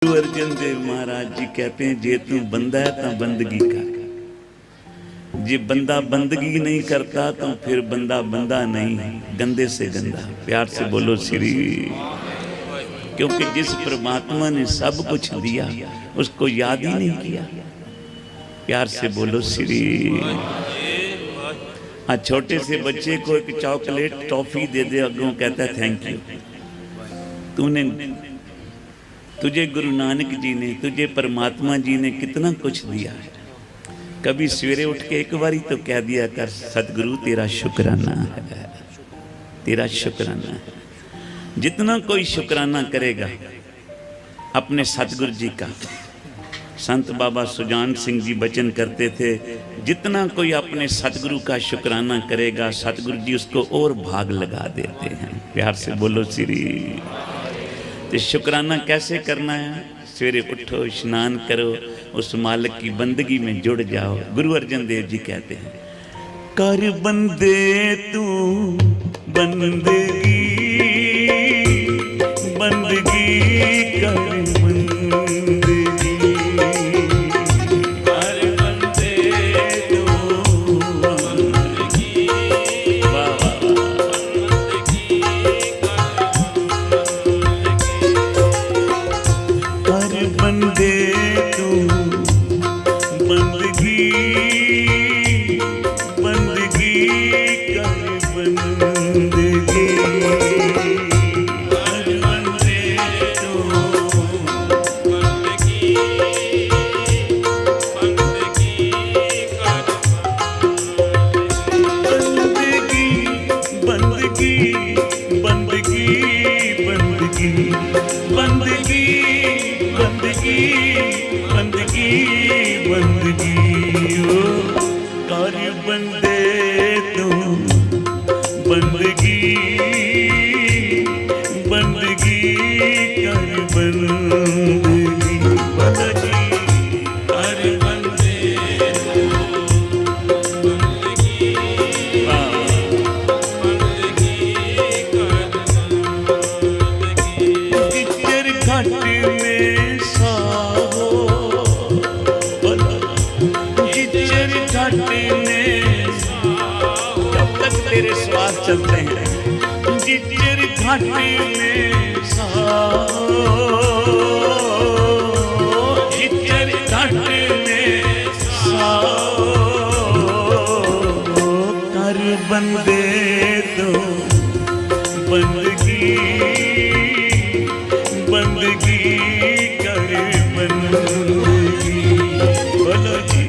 गुरु अर्जन देव महाराज जी कहते हैं जे तू बंदा है तो बंदगी कर, जे बंदा बंदगी नहीं करता तो फिर बंदा बंदा नहीं, गंदे से गंदा। प्यार से बोलो श्री। क्योंकि जिस परमात्मा ने सब कुछ दिया उसको याद ही नहीं किया। प्यार से बोलो श्री। हाँ, छोटे से बच्चे को एक चॉकलेट टॉफी दे दे, अगों कहता है थैंक यू। तुझे गुरु नानक जी ने, तुझे परमात्मा जी ने कितना कुछ दिया है। कभी सवेरे उठ के एक बारी तो कह दिया कर, सतगुरु तेरा शुक्राना है, तेरा शुक्राना है। जितना कोई शुक्राना करेगा अपने सतगुरु जी का, संत बाबा सुजान सिंह जी वचन करते थे, जितना कोई अपने सतगुरु का शुक्राना करेगा सतगुरु जी उसको और भाग लगा देते हैं। प्यार से बोलो श्री। तो शुक्राना कैसे करना है? सवेरे उठो, स्नान करो, उस मालिक की बंदगी में जुड़ जाओ। गुरु अर्जन देव जी कहते हैं, कर बंदे तू बंदगी, बंदगी कर बंदगी, कर बंदे तू बंदगी, कर बंदे तू बंदगी, बंदगी कर बंदगी, कर बंदे तू बंदगी, बंदगी कर बंदगी, बंदगी, बंदगी, बंदगी, बंदगी, बंदगी, बंदगी, बंदगी, ओ कर बंदे तू बंदगी, बंदगी कर बंदगी, बंदगी कर बंदे तू बंदगी, बंदगी कर बंदगी। गिच्चर घाट में साहो, गिच्चर घाट में जब तक तेरे श्वास चलते हैं, गिच्चर घाट में साहो, गिच्चर घाट में साहो, कर बंदे तो बंदगी, बंदगी कर बंदगी, बोलो जी।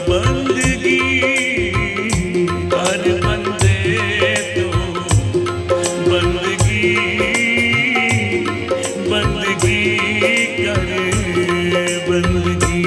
बंदगी कर बंदे तो बंदगी, बंदगी कर बंदगी।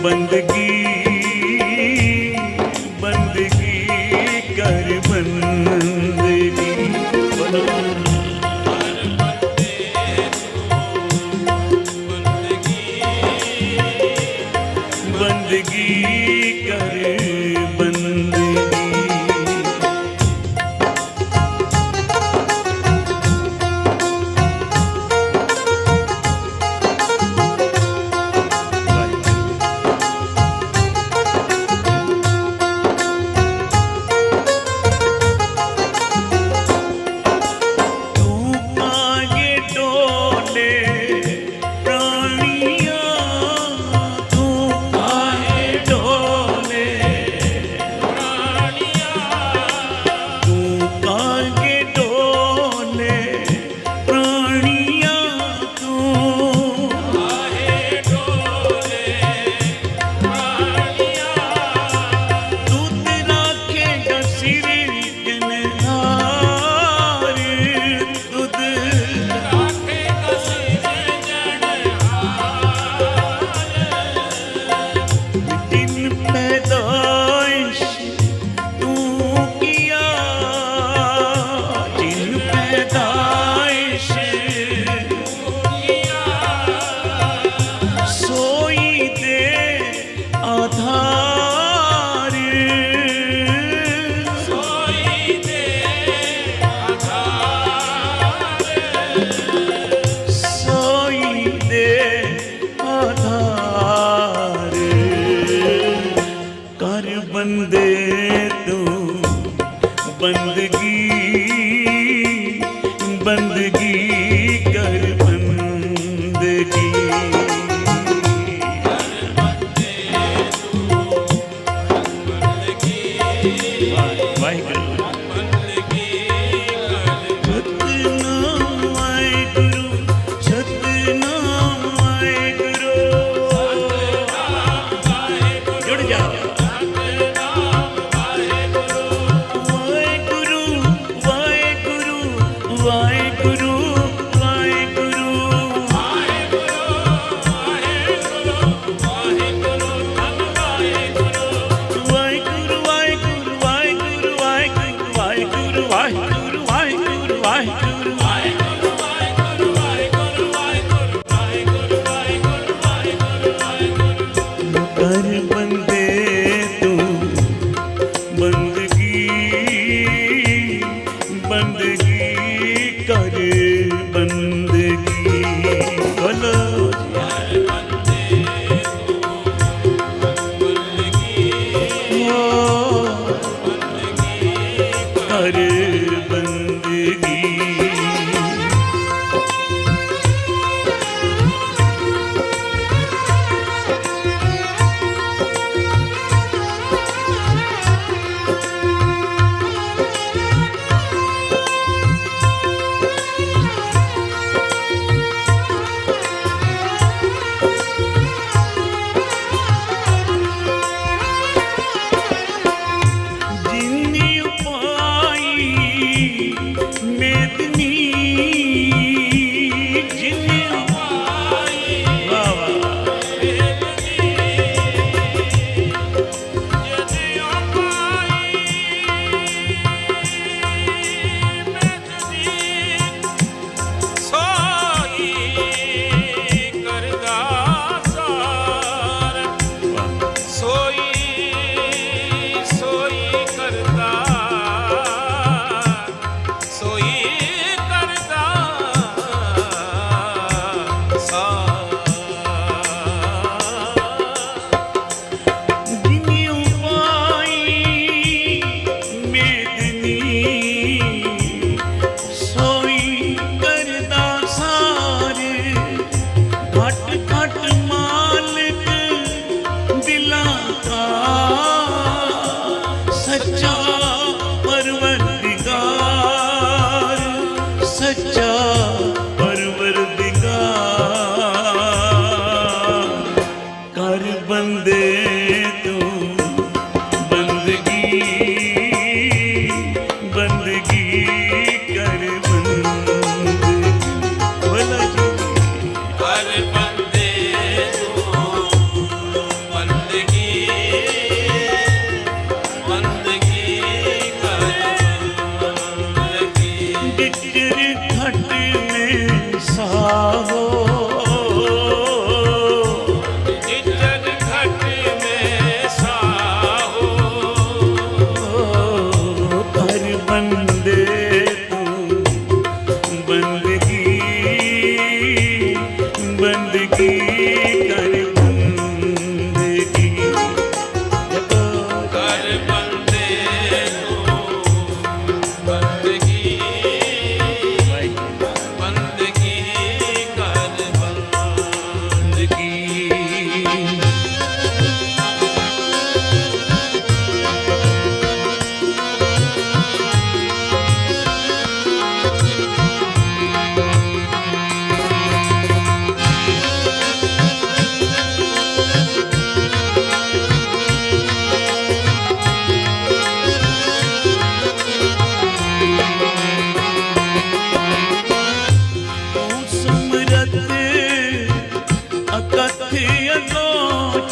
बंदगी, बंदगी कर बंदगी, बंदगी कर बंदगी।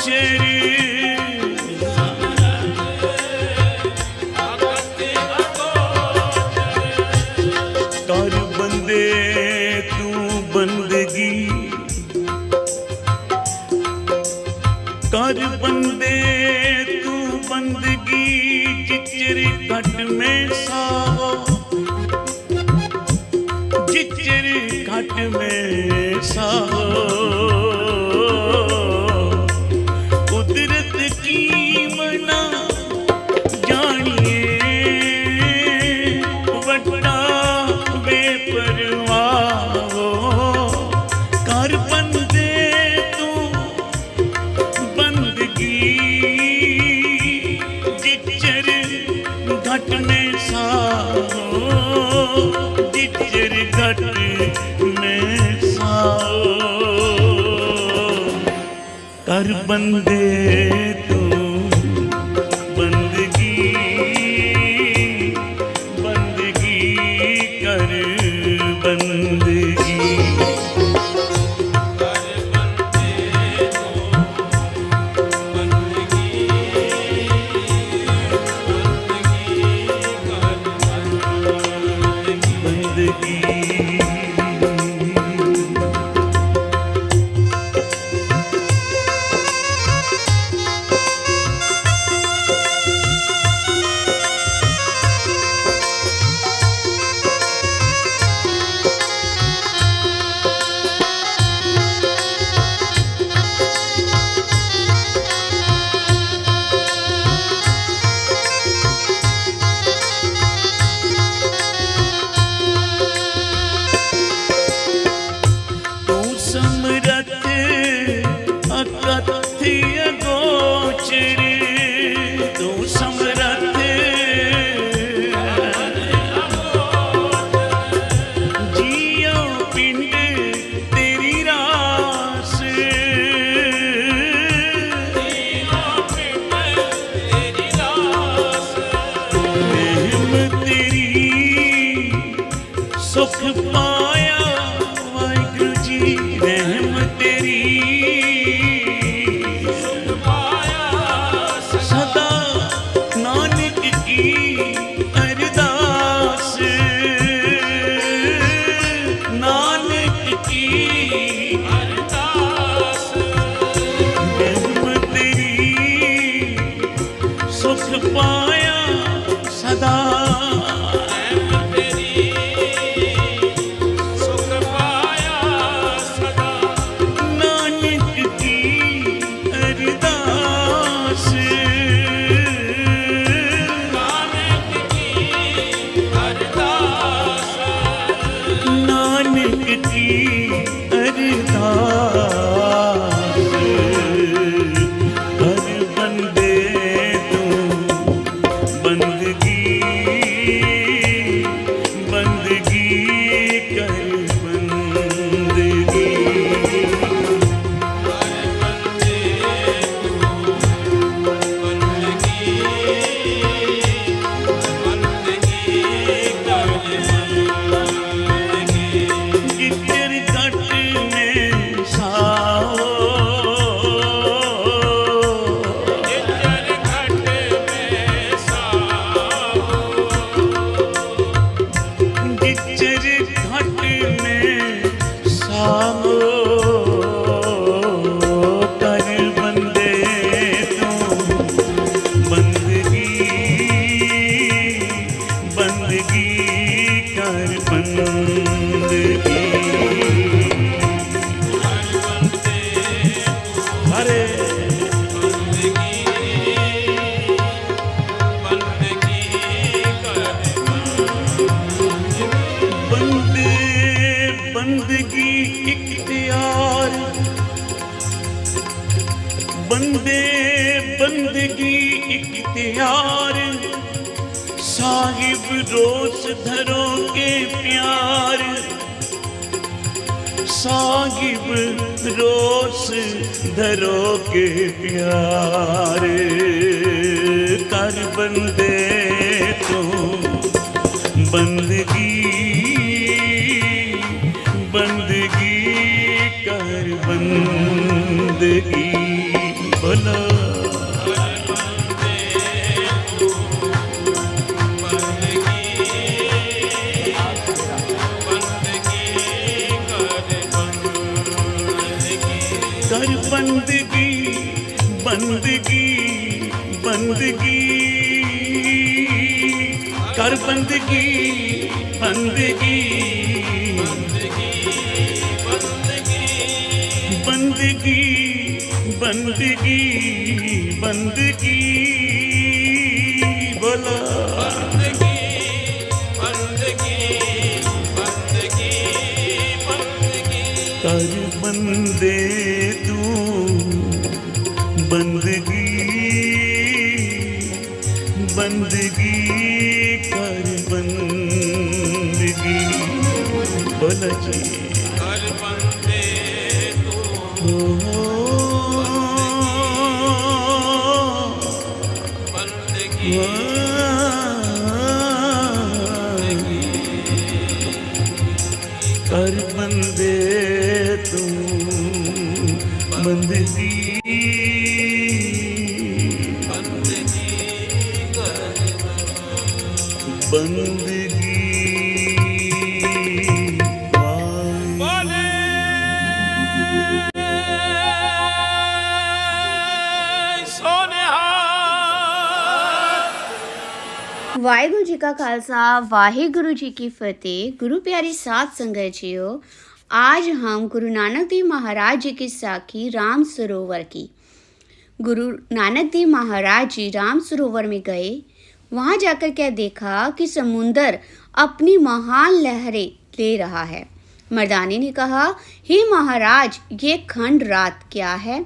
गोचर कर बंदे तू बंदगी कर बंदे तू बंदगी जिचर घट में सावो जिचर घट में सावो कुदरत की मना जानिए वड्डा बेपरवाह कर बंदे तू बंदगी जिचर घट में सावो जिचर घट में सावो कर बंदे तू बंदगी बंदगी कर बंदगी सुख पाया वाहिगुरु जी रहम तेरी सुख पाया सदा नानक की अरदास नानक की अरदास रहम तेरी सुख पाया सदा बंदगी इख्तियार बंदे बंदगी इख्तियार साहिब रोज धरो के प्यार साहिब रोज धरो के प्यार कर बंदे तो बंदगी बंदगी कर बंदगी बोलो कर बंदगी बंदगी बंदगी कर बंदगी बंदगी बंदगी बंदगी बंदगी बोलो कर बंदे तू बंदगी बंदगी कर बंदगी बोला जी कर बंदे तू बंदगी कर बंदे तू बंदगी बंदगी ਵਾਹਿਗੁਰੂ ਜੀ ਕਾ ਖਾਲसा वाहिगुरु जी की फतेह। गुरु प्यारी साध संगत जियो, आज हम गुरु नानक देव महाराज जी की साखी राम सरोवर की। गुरु नानक देव महाराज जी राम सरोवर में गए। वहाँ जाकर क्या देखा कि समुंदर अपनी महान लहरें ले रहा है। मर्दानी ने कहा, हे महाराज, ये खंड रात क्या है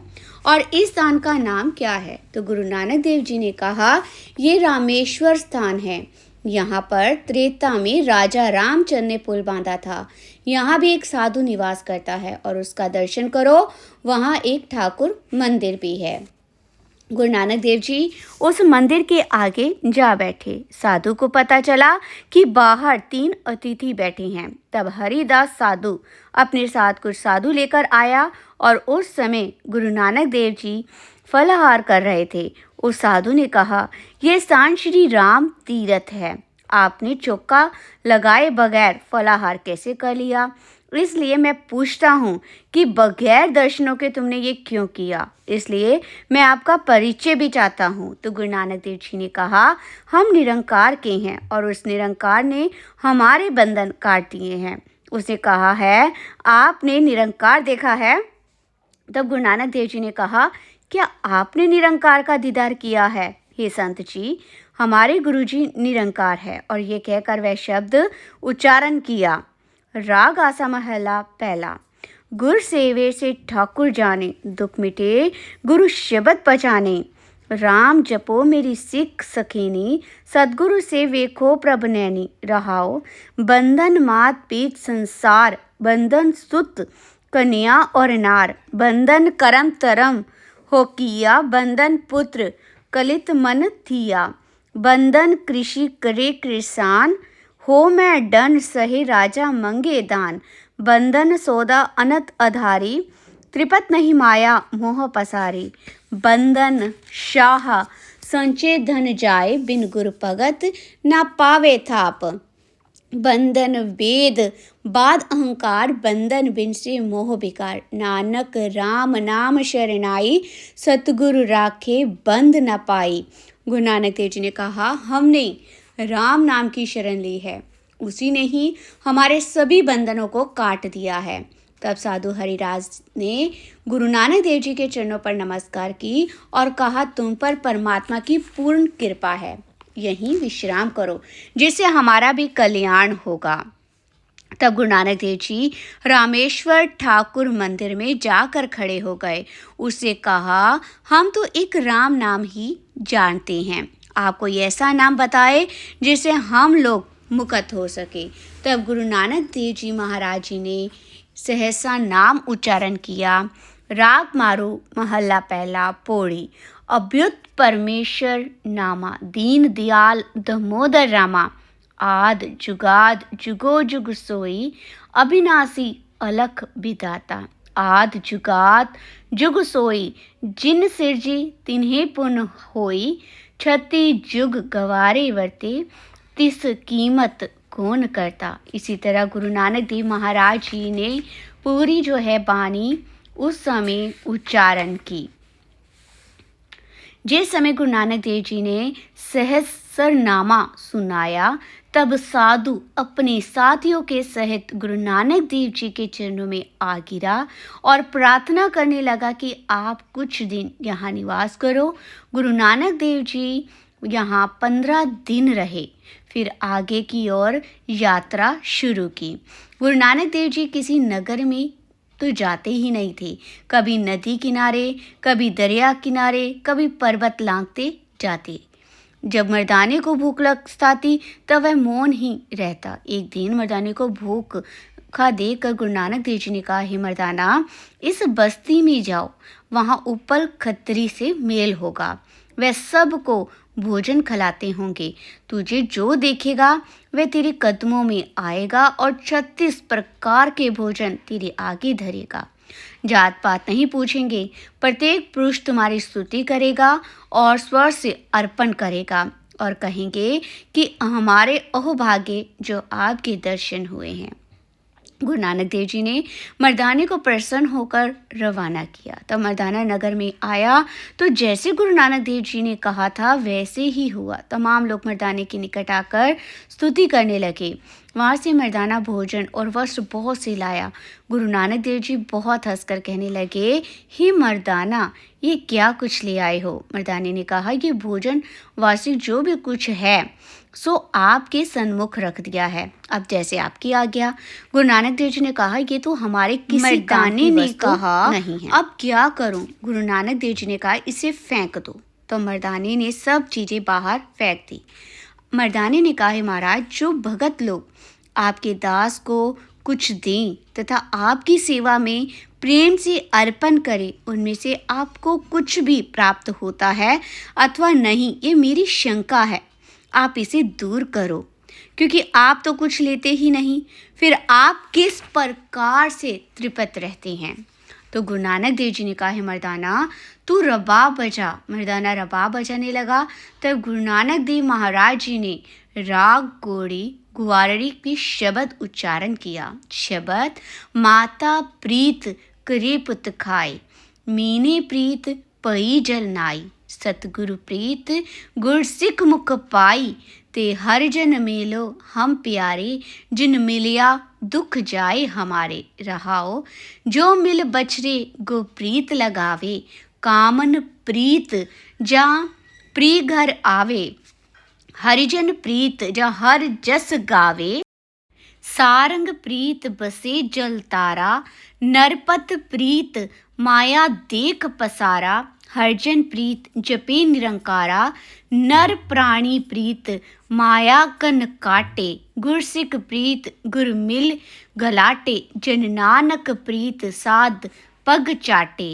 और इस स्थान का नाम क्या है? तो गुरु नानक देव जी ने कहा, ये रामेश्वर स्थान है। यहाँ पर त्रेता में राजा रामचंद्र ने पुल बांधा था। यहाँ भी एक साधु निवास करता है और उसका दर्शन करो, वहाँ एक ठाकुर मंदिर भी है। गुरु नानक देव जी उस मंदिर के आगे जा बैठे। साधु को पता चला कि बाहर 3 अतिथि बैठे हैं। तब हरिदास साधु अपने साथ कुछ साधु लेकर आया और उस समय गुरु नानक देव जी फलाहार कर रहे थे। उस साधु ने कहा, यह स्थान श्री राम तीर्थ है। आपने चौका लगाए बगैर फलाहार कैसे कर लिया? इसलिए मैं पूछता हूँ कि बगैर दर्शनों के तुमने ये क्यों किया? इसलिए मैं आपका परिचय भी चाहता हूँ। तो गुरु नानक देव जी ने कहा, हम निरंकार के हैं और उस निरंकार ने हमारे बंधन काट दिए हैं। उसने कहा है, आपने निरंकार देखा है? तब गुरु नानक देव जी ने कहा, क्या आपने निरंकार का दीदार किया है? हे संत जी, हमारे गुरु जी निरंकार है। और ये कहकर वह शब्द उच्चारण किया। राग आसा महला पहला। गुर सेवे से ठाकुर जाने, दुख मिटे गुरु शब्द पहचाने। राम जपो मेरी सिख सखीनी, सदगुरु से वेखो प्रभ नैनी। रहाओ बंधन मात पीत संसार, बंधन सुत कन्या और नार। बंधन करम तरम हो किया, बंधन पुत्र कलित मन थिया। बंधन कृषि करे किसान, हो मैं डन सहे राजा मंगे दान। बंधन सौदा अनत आधारी, त्रिपत नहीं माया मोह पसारी। बंधन शाह संचे धन जाए, बिन गुर भगत ना पावे थाप। बंधन वेद बाद अहंकार, बंधन बिन से मोह विकार। नानक राम नाम शरणाई, सतगुरु राखे बंध न पाई। गुरु नानक देव जी ने कहा, हमने राम नाम की शरण ली है, उसी ने ही हमारे सभी बंधनों को काट दिया है। तब साधु हरिदास ने गुरु नानक देव जी के चरणों पर नमस्कार की और कहा, तुम पर परमात्मा की पूर्ण कृपा है, यहीं विश्राम करो, जिससे हमारा भी कल्याण होगा। तब गुरु नानक देव जी रामेश्वर ठाकुर मंदिर में जाकर खड़े हो गए। उससे कहा, हम तो एक राम नाम ही जानते हैं, आप कोई ऐसा नाम बताए जिससे हम लोग मुक्त हो सके। तब गुरु नानक देव जी महाराज जी ने सहसा नाम उच्चारण किया। राग मारू महल्ला पहला पौड़ी। अभ्युत परमेश्वर नामा, दीन दयाल दामोदर रामा। आद जुगाद जुगो जुग सोई, अविनाशी अलख विधाता। आद जुगात जुग सोई, जिन सिरजी तिन्हें पुन होई, 36 जुग गवारे वर्ते, तिस कीमत कौन करता। इसी तरह गुरु नानक देव महाराज जी ने पूरी जो है बानी उस समय उच्चारण की। जिस समय गुरु नानक देव जी ने सहस्रनामा सुनाया, तब साधु अपने साथियों के सहित गुरु नानक देव जी के चरणों में आ गिरा और प्रार्थना करने लगा कि आप कुछ दिन यहाँ निवास करो। गुरु नानक देव जी यहाँ 15 दिन रहे, फिर आगे की ओर यात्रा शुरू की। गुरु नानक देव जी किसी नगर में तो जाते ही नहीं थे, कभी नदी किनारे, कभी दरिया किनारे, कभी पर्वत लांघते जाते। जब मर्दाने को भूख लगती तब वह मौन ही रहता। एक दिन मर्दाने को भूख खा देखकर गुरु नानक देव जी ने कहा, हे मर्दाना, इस बस्ती में जाओ, वहाँ उपल खत्री से मेल होगा, वह सबको भोजन खिलाते होंगे। तुझे जो देखेगा वह तेरे कदमों में आएगा और 36 प्रकार के भोजन तेरे आगे धरेगा। जात पात नहीं पूछेंगे, प्रत्येक पुरुष तुम्हारी स्तुति करेगा और स्वर से अर्पण करेगा और कहेंगे कि हमारे अहोभाग्य जो आपके दर्शन हुए हैं। गुरु नानक देव जी ने मर्दाने को प्रसन्न होकर रवाना किया। तब मर्दाना नगर में आया तो जैसे गुरु नानक देव जी ने कहा था वैसे ही हुआ। तमाम लोग मर्दाने के निकट आकर स्तुति करने लगे। वहाँ से मर्दाना भोजन और वस्त्र बहुत से लाया। गुरु नानक देव जी बहुत हंसकर कहने लगे, हे मर्दाना, ये क्या कुछ ले आए हो। मर्दाने ने कहा, ये भोजन वार्षिक जो भी कुछ है सो आपके सन्मुख रख दिया है, अब जैसे आपकी आज्ञा। गुरु नानक देव जी ने कहा, ये तो हमारे किसी मर्दाने ने कहा नहीं है, अब क्या करूं। गुरु नानक देव जी ने कहा, इसे फेंक दो। तो मर्दाने ने सब चीजें बाहर फेंक दी। मर्दाने ने कहा, महाराज, जो भगत लोग आपके दास को कुछ दें तथा आपकी सेवा में प्रेम से अर्पण करें, उनमें से आपको कुछ भी प्राप्त होता है अथवा नहीं, ये मेरी शंका है। आप इसे दूर करो, क्योंकि आप तो कुछ लेते ही नहीं, फिर आप किस प्रकार से तृप्त रहते हैं। तो गुरु नानक देव जी ने कहा, है मर्दाना, तू रबाब बजा। मर्दाना रबाब बजाने लगा। तब गुरु नानक देव महाराज जी ने राग गोड़ी ग्वारड़ी की शब्द उच्चारण किया। शब्द, माता प्रीत करे पुत खाए, मीने प्रीत पई जल नाई, सतगुरु प्रीत गुर सिख मुख पाई, ते हर जन मेलो हम प्यारे, जिन मिलिया दुख जाए हमारे। रहाओ, जो मिल बछरे गो प्रीत लगावे, कामन प्रीत जा प्री घर आवे, हरिजन प्रीत जा हर जस गावे, सारंग प्रीत बसे जल तारा, नरपत प्रीत माया देख पसारा, हरजन प्रीत जपे निरंकारा, नर प्राणी प्रीत माया कन काटे, गुरसिख प्रीत गुर मिल गलाटे, जन नानक प्रीत साध पग चाटे।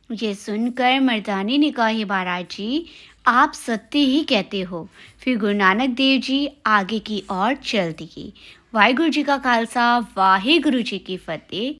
ये सुनकर मर्दाने ने कहा, हे महाराज जी, आप सत्य ही कहते हो। फिर गुरु नानक देव जी आगे की ओर चल दिए। वाहिगुरु जी का खालसा, वाहिगुरु जी की फतेह।